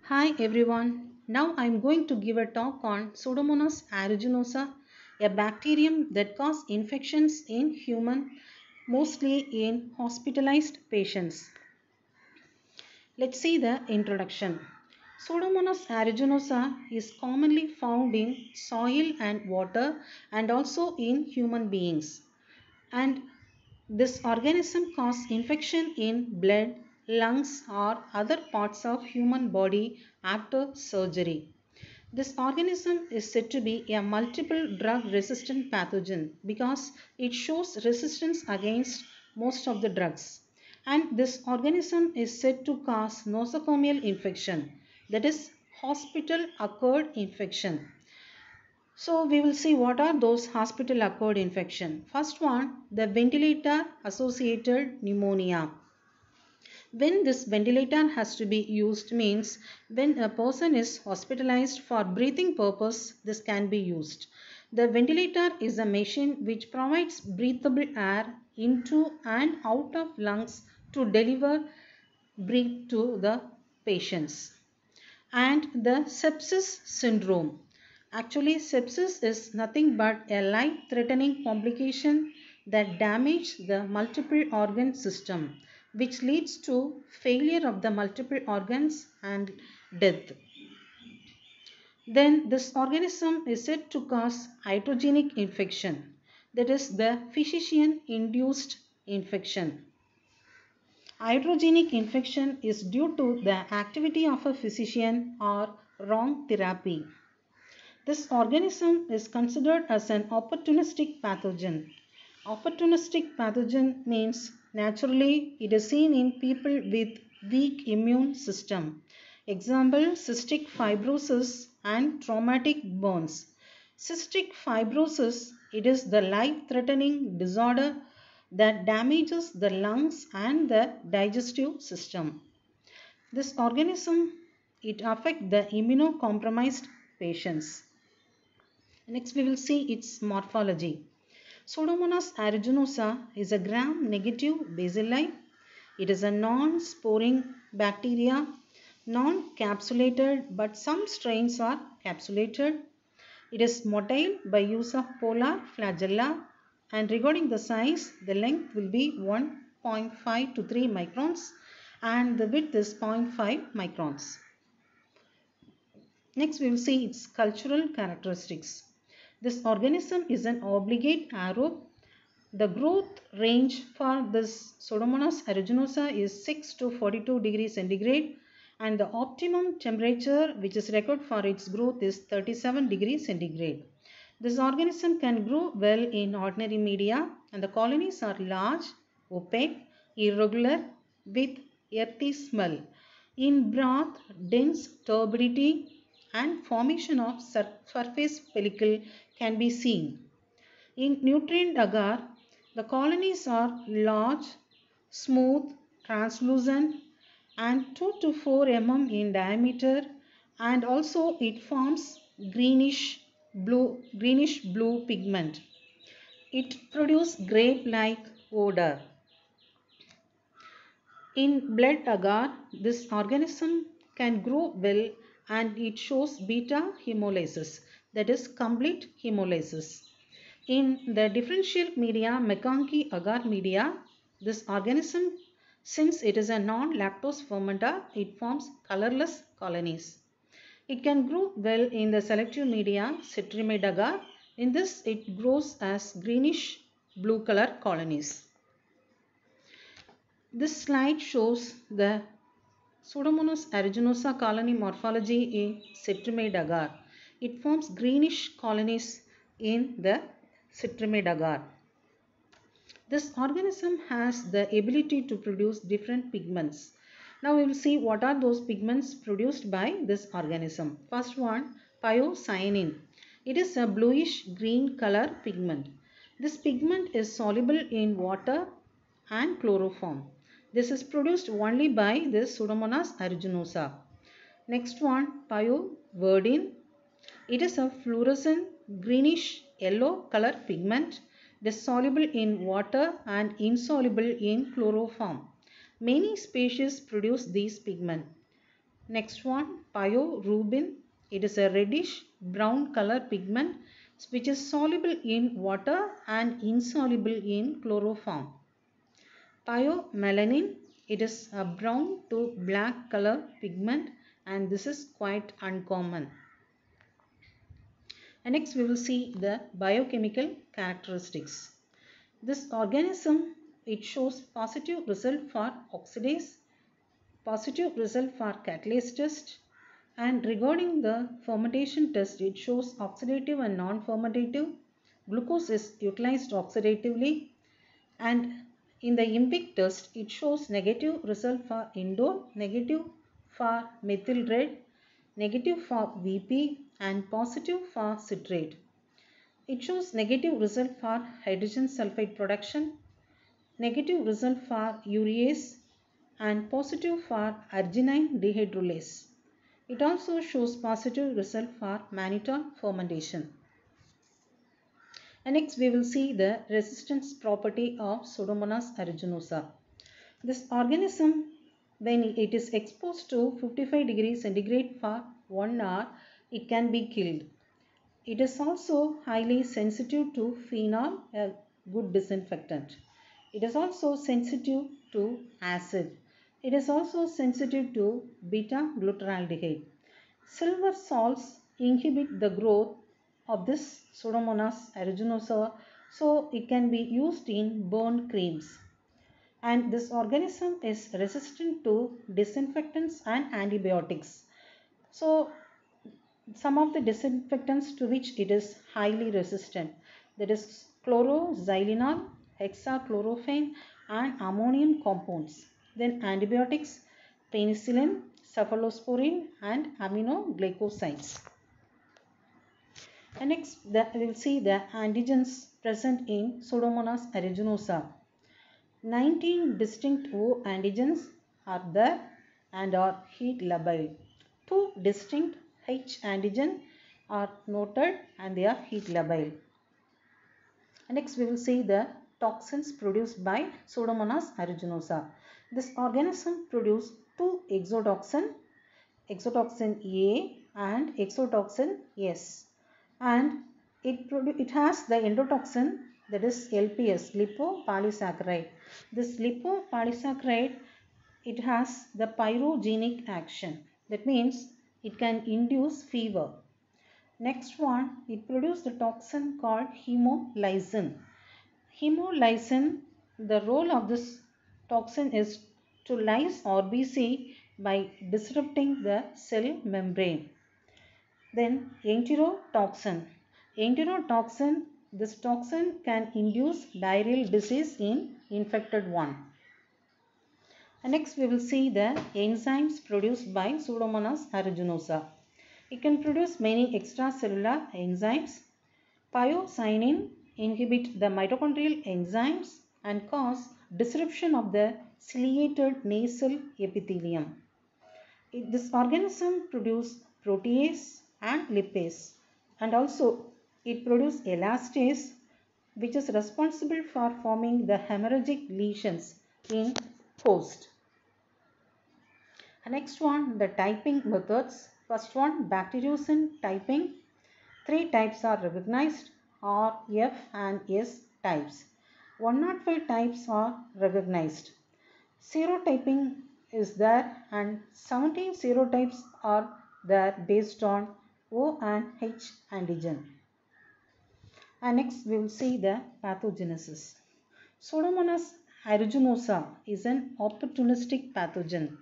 Hi everyone. Now I'm going to give a talk on Pseudomonas aeruginosa, a bacterium that causes infections in human, mostly in hospitalized patients. Let's see the introduction. Pseudomonas aeruginosa is commonly found in soil and water and also in human beings. And this organism causes infection in blood, lungs or other parts of human body after surgery. This organism is said to be a multiple drug resistant pathogen because it shows resistance against most of the drugs. And this organism is said to cause nosocomial infection, that is hospital acquired infection. So we will see what are those hospital acquired infection. First one, the ventilator associated pneumonia. When this ventilator has to be used means when a person is hospitalized for breathing purpose, this can be used. The ventilator is a machine which provides breathable air into and out of lungs to deliver breath to the patients. And the sepsis syndrome. Actually, sepsis is nothing but a life-threatening complication that damages the multiple organ system, which leads to failure of the multiple organs and death. Then this organism is said to cause iatrogenic infection, that is the physician-induced infection. Iatrogenic infection is due to the activity of a physician or wrong therapy. This organism is considered as an opportunistic pathogen. Opportunistic pathogen means naturally it is seen in people with weak immune system. Example, cystic fibrosis and traumatic burns. Cystic fibrosis, it is the life-threatening disorder that damages the lungs and the digestive system. This organism, it affects the immunocompromised patients. Next we will see its morphology. Pseudomonas aeruginosa is a gram-negative bacilli. It is a non-sporing bacteria, non-capsulated, but some strains are capsulated. It is motile by use of polar flagella, and regarding the size, the length will be 1.5 to 3 microns and the width is 0.5 microns. Next we will see its cultural characteristics. This organism is an obligate aerobe. The growth range for this Pseudomonas aeruginosa is 6 to 42 degrees centigrade and the optimum temperature which is recorded for its growth is 37 degrees centigrade. This organism can grow well in ordinary media and the colonies are large, opaque, irregular with earthy smell. In broth, dense turbidity and formation of surface pellicle can be seen. In nutrient agar, the colonies are large, smooth, translucent and 2 to 4 mm in diameter and also it forms greenish blue pigment. It produces grape-like odor. In blood agar, this organism can grow well and it shows beta hemolysis, that is complete hemolysis. In the differential media McConkey agar media, this organism, since it is a non-lactose fermenter, it forms colorless colonies. It can grow well in the selective media Cetrimide agar. In this, it grows as greenish blue color colonies. This slide shows the Pseudomonas aeruginosa colony morphology in Cetrimide agar. It forms greenish colonies in the Cetrimide agar. This organism has the ability to produce different pigments. Now we will see what are those pigments produced by this organism. First one, pyocyanin. It is a bluish green color pigment. This pigment is soluble in water and chloroform. This is produced only by this Pseudomonas aeruginosa. Next one, pyoverdin. It is a fluorescent greenish yellow color pigment. It is soluble in water and insoluble in chloroform. Many species produce these pigments. Next one, pyorubin. It is a reddish brown color pigment which is soluble in water and insoluble in chloroform. Pyomelanin. It is a brown to black color pigment and this is quite uncommon. And next we will see the biochemical characteristics. This organism, it shows positive result for oxidase, positive result for catalase test, and regarding the fermentation test, it shows oxidative and non-fermentative. Glucose is utilized oxidatively, and in the IMPIC test, it shows negative result for indole, negative for methyl red, negative for VP, and positive for citrate. It shows negative result for hydrogen sulfide production, negative result for urease, and positive for arginine dehydrolase. It also shows positive result for mannitol fermentation. And next we will see the resistance property of Pseudomonas aeruginosa. This organism, when it is exposed to 55 degrees centigrade for 1 hour, it can be killed. It is also highly sensitive to phenol, a good disinfectant. It is also sensitive to acid. It is also sensitive to beta-glutaraldehyde. Silver salts inhibit the growth of this Pseudomonas aeruginosa, so it can be used in burn creams. And this organism is resistant to disinfectants and antibiotics. So some of the disinfectants to which it is highly resistant, that is chloroxylenol, hexachlorophane and ammonium compounds. Then antibiotics, penicillin, cephalosporin and aminoglycosides. And next we will see the antigens present in Pseudomonas aeruginosa. 19 distinct O antigens are there and are heat labile. 2 distinct H antigen are noted and they are heat labile. And next we will see the toxins produced by Pseudomonas aeruginosa. This organism produces 2 exotoxin, exotoxin A and exotoxin S, and it has the endotoxin, that is LPS, lipopolysaccharide. This lipopolysaccharide, it has the pyrogenic action, that means it can induce fever. Next one, it produces the toxin called hemolysin. Hemolysin, the role of this toxin is to lyse RBC by disrupting the cell membrane. Then enterotoxin. Enterotoxin, this toxin can induce diarrheal disease in infected one. And next we will see the enzymes produced by Pseudomonas aeruginosa. It can produce many extracellular enzymes. Pyocyanin inhibit the mitochondrial enzymes and cause disruption of the ciliated nasal epithelium. This organism produces protease and lipase, and also it produces elastase, which is responsible for forming the hemorrhagic lesions in host. Next one, the typing methods. First one, bacteriocin typing. 3 types are recognized, R, F and S types. 105 types are recognized. Serotyping is there and 17 serotypes are there based on O and H antigen. And next we will see the pathogenesis. Pseudomonas aeruginosa is an opportunistic pathogen.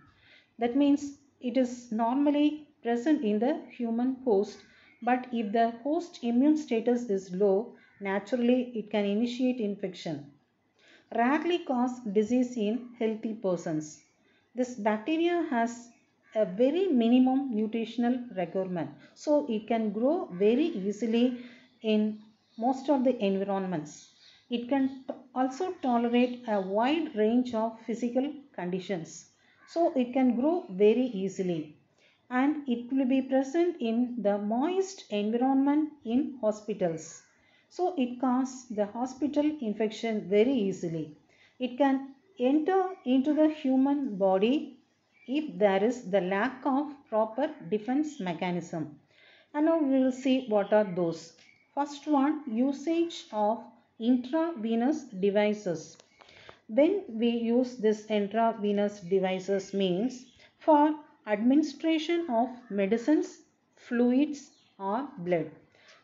That means it is normally present in the human host, but if the host immune status is low, naturally it can initiate infection. Rarely cause disease in healthy persons. This bacteria has a very minimum nutritional requirement, so it can grow very easily in most of the environments. It can also tolerate a wide range of physical conditions, so it can grow very easily, and it will be present in the moist environment in hospitals. So it causes the hospital infection very easily. It can enter into the human body if there is the lack of proper defense mechanism. And now we will see what are those. First one, usage of intravenous devices. When we use this intravenous devices means for administration of medicines, fluids or blood.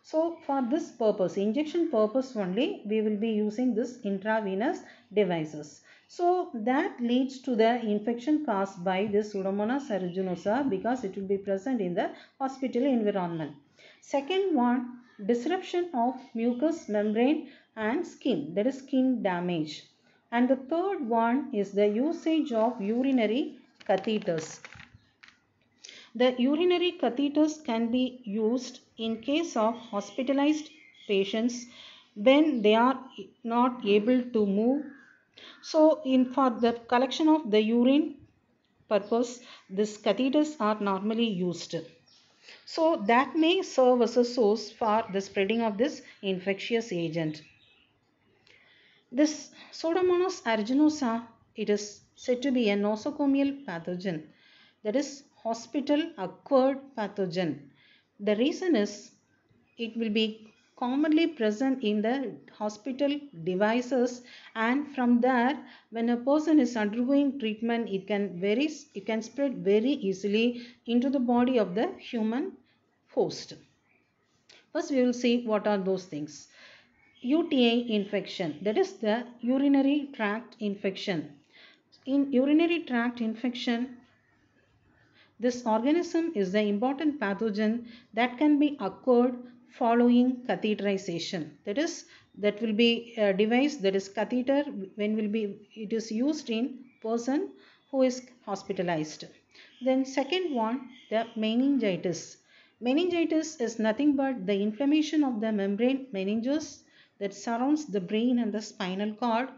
So for this purpose, injection purpose only, we will be using this intravenous devices. So that leads to the infection caused by this Pseudomonas aeruginosa because it will be present in the hospital environment. Second one, disruption of mucous membrane and skin, that is skin damage. And the third one is the usage of urinary catheters. The urinary catheters can be used in case of hospitalized patients when they are not able to move. So for the collection of the urine purpose, these catheters are normally used. So that may serve as a source for the spreading of this infectious agent. This Pseudomonas aeruginosa, it is said to be a nosocomial pathogen, that is hospital acquired pathogen. The reason is it will be commonly present in the hospital devices, and from there when a person is undergoing treatment it can spread very easily into the body of the human host. First we will see what are those things. UTI infection, that is the urinary tract infection. In urinary tract infection, this organism is the important pathogen that can be occurred following catheterization. That will be a device, that is catheter, when it is used in person who is hospitalized. Then second one, the meningitis. Meningitis is nothing but the inflammation of the membrane meninges that surrounds the brain and the spinal cord.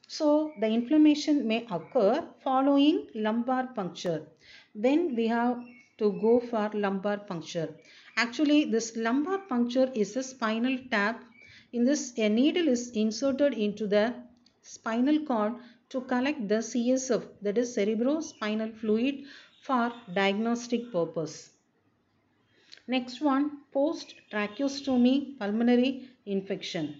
So the inflammation may occur following lumbar puncture. When we have to go for lumbar puncture, actually this lumbar puncture is a spinal tap. In this, a needle is inserted into the spinal cord to collect the CSF, that is cerebrospinal fluid, for diagnostic purpose. Next one, post-tracheostomy pulmonary infection.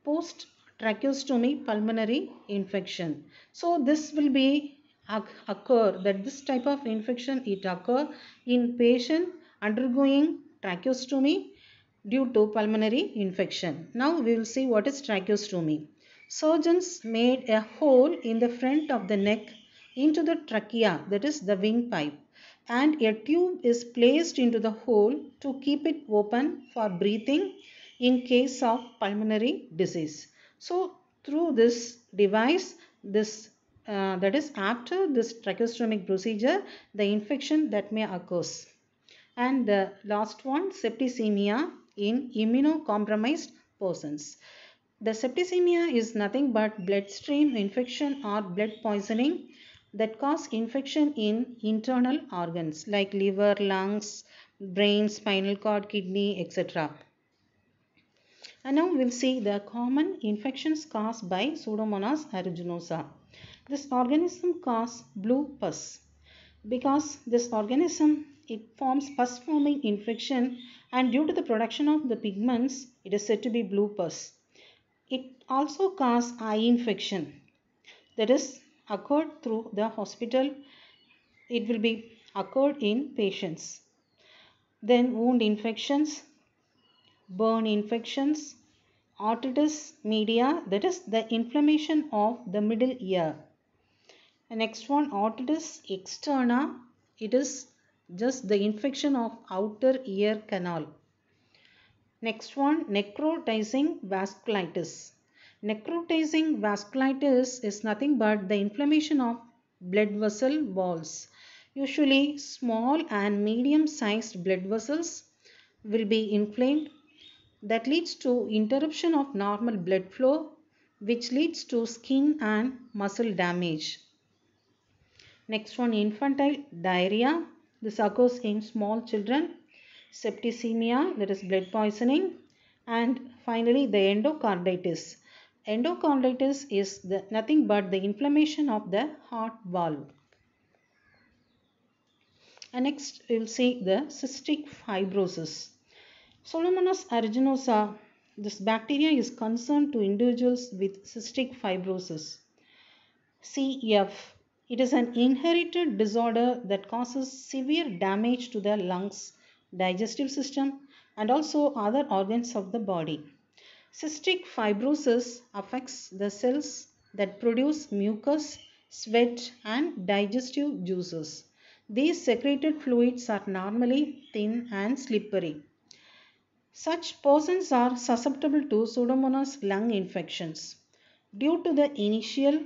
Post-tracheostomy pulmonary infection. So this will be occur, that this type of infection it occur in patient undergoing tracheostomy due to pulmonary infection. Now we will see what is tracheostomy. Surgeons made a hole in the front of the neck into the trachea, that is the windpipe, and a tube is placed into the hole to keep it open for breathing in case of pulmonary disease. So through this device, that is after this tracheostomic procedure, the infection that may occurs. And the last one, septicemia in immunocompromised persons. The septicemia is nothing but bloodstream infection or blood poisoning that cause infection in internal organs like liver, lungs, brain, spinal cord, kidney, etc. And now we'll see the common infections caused by Pseudomonas aeruginosa. This organism causes blue pus because this organism it forms pus forming infection, and due to the production of the pigments it is said to be blue pus. It also causes eye infection, that is occurred through the hospital. It will be occurred in patients. Then wound infections, burn infections, otitis media, that is the inflammation of the middle ear. And next one, otitis externa, it is just the infection of outer ear canal. Next one, necrotizing vasculitis. Necrotizing vasculitis is nothing but the inflammation of blood vessel walls. Usually small and medium sized blood vessels will be inflamed. That leads to interruption of normal blood flow, which leads to skin and muscle damage. Next one, infantile diarrhea. This occurs in small children. Septicemia, that is blood poisoning. And finally the endocarditis. Endocarditis is nothing but the inflammation of the heart valve. And next we will see the cystic fibrosis. Pseudomonas aeruginosa, this bacteria is concerned to individuals with cystic fibrosis. CF. It is an inherited disorder that causes severe damage to the lungs, digestive system, and also other organs of the body. Cystic fibrosis affects the cells that produce mucus, sweat, and digestive juices. These secreted fluids are normally thin and slippery. Such persons are susceptible to Pseudomonas lung infections. Due to the initial,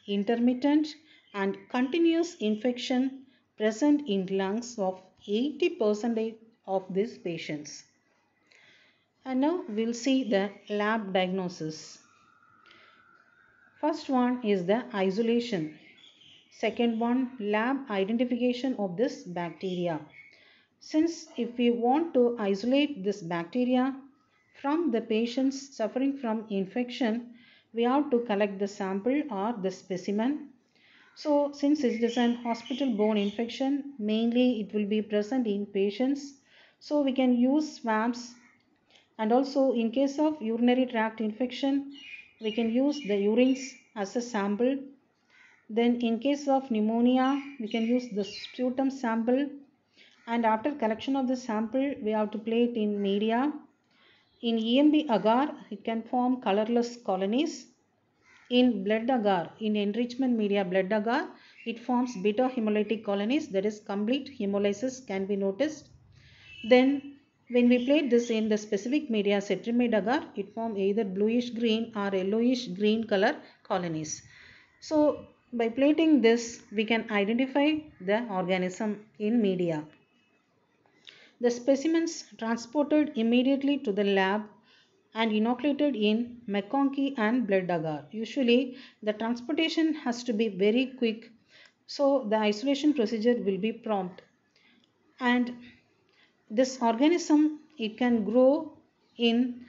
intermittent, and continuous infection present in lungs of 80% of these patients. And now we'll see the lab diagnosis. First one is the isolation. Second one, lab identification of this bacteria. Since if we want to isolate this bacteria from the patients suffering from infection, we have to collect the sample or the specimen. So since it is an hospital-borne infection, mainly it will be present in patients. So we can use swabs, and also in case of urinary tract infection, we can use the urines as a sample. Then in case of pneumonia, we can use the sputum sample, and after collection of the sample, we have to plate it in media. In EMB agar, it can form colorless colonies. In blood agar, in enrichment media blood agar, it forms beta hemolytic colonies, that is complete hemolysis can be noticed. Then when we plate this in the specific media cetrimide agar, it forms either bluish green or yellowish green color colonies. So by plating this, we can identify the organism in media. The specimens transported immediately to the lab and inoculated in McConkey and blood agar. Usually the transportation has to be very quick, so the isolation procedure will be prompt. And this organism, it can grow in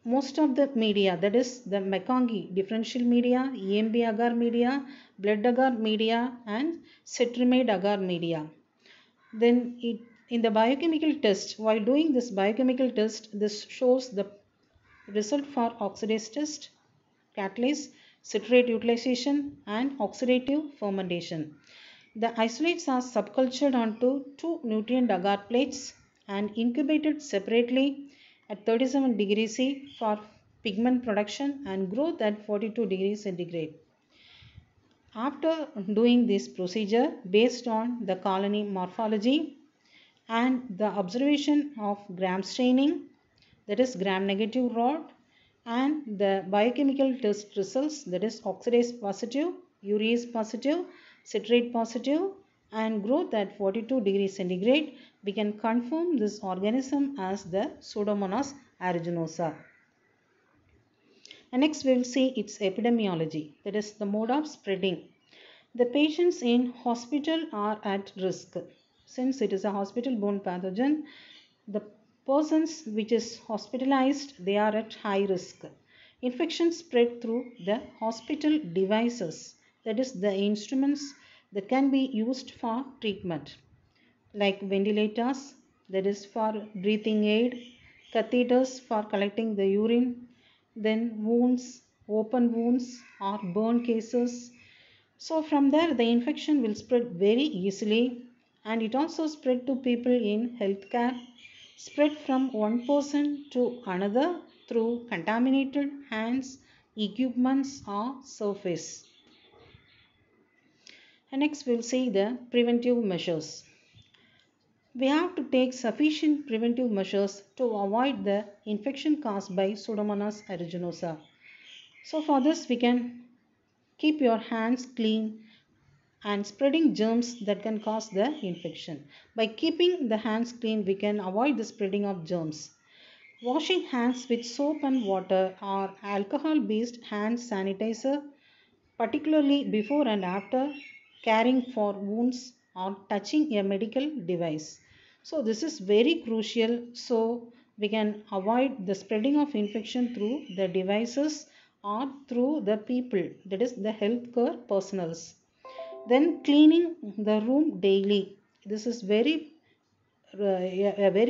most of the media, that is the McConkey differential media, EMB agar media, blood agar media, and cetrimide agar media. Then in the biochemical test, while doing this biochemical test, this shows the result for oxidase test, catalase, citrate utilization, and oxidative fermentation. The isolates are subcultured onto two nutrient agar plates and incubated separately at 37 degrees C for pigment production and growth at 42 degrees centigrade. After doing this procedure based on the colony morphology and the observation of gram staining, that is gram negative rod, and the biochemical test results, that is oxidase positive, urease positive, citrate positive, and growth at 42 degrees centigrade, we can confirm this organism as the Pseudomonas aeruginosa. And next we will see its epidemiology, that is the mode of spreading. The patients in hospital are at risk. Since it is a hospital-borne pathogen, the persons which is hospitalized, they are at high risk. Infection spread through the hospital devices, that is the instruments that can be used for treatment, like ventilators, that is for breathing aid, catheters for collecting the urine, then wounds, open wounds or burn cases. So from there the infection will spread very easily, and it also spread to people in healthcare, spread from one person to another through contaminated hands, equipments or surface. And next we'll see the preventive measures. We have to take sufficient preventive measures to avoid the infection caused by Pseudomonas aeruginosa. So for this we can keep your hands clean and spreading germs that can cause the infection. By keeping the hands clean, we can avoid the spreading of germs. Washing hands with soap and water or alcohol-based hand sanitizer, particularly before and after caring for wounds or touching a medical device. So this is very crucial, so we can avoid the spreading of infection through the devices or through the people, that is the healthcare personals. Then cleaning the room daily. This is a very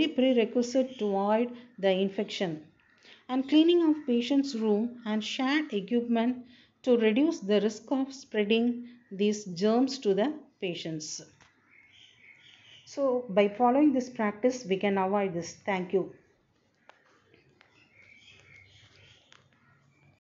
prerequisite to avoid the infection. And cleaning of patient's room and shared equipment to reduce the risk of spreading these germs to the patients. So by following this practice, we can avoid this. Thank you.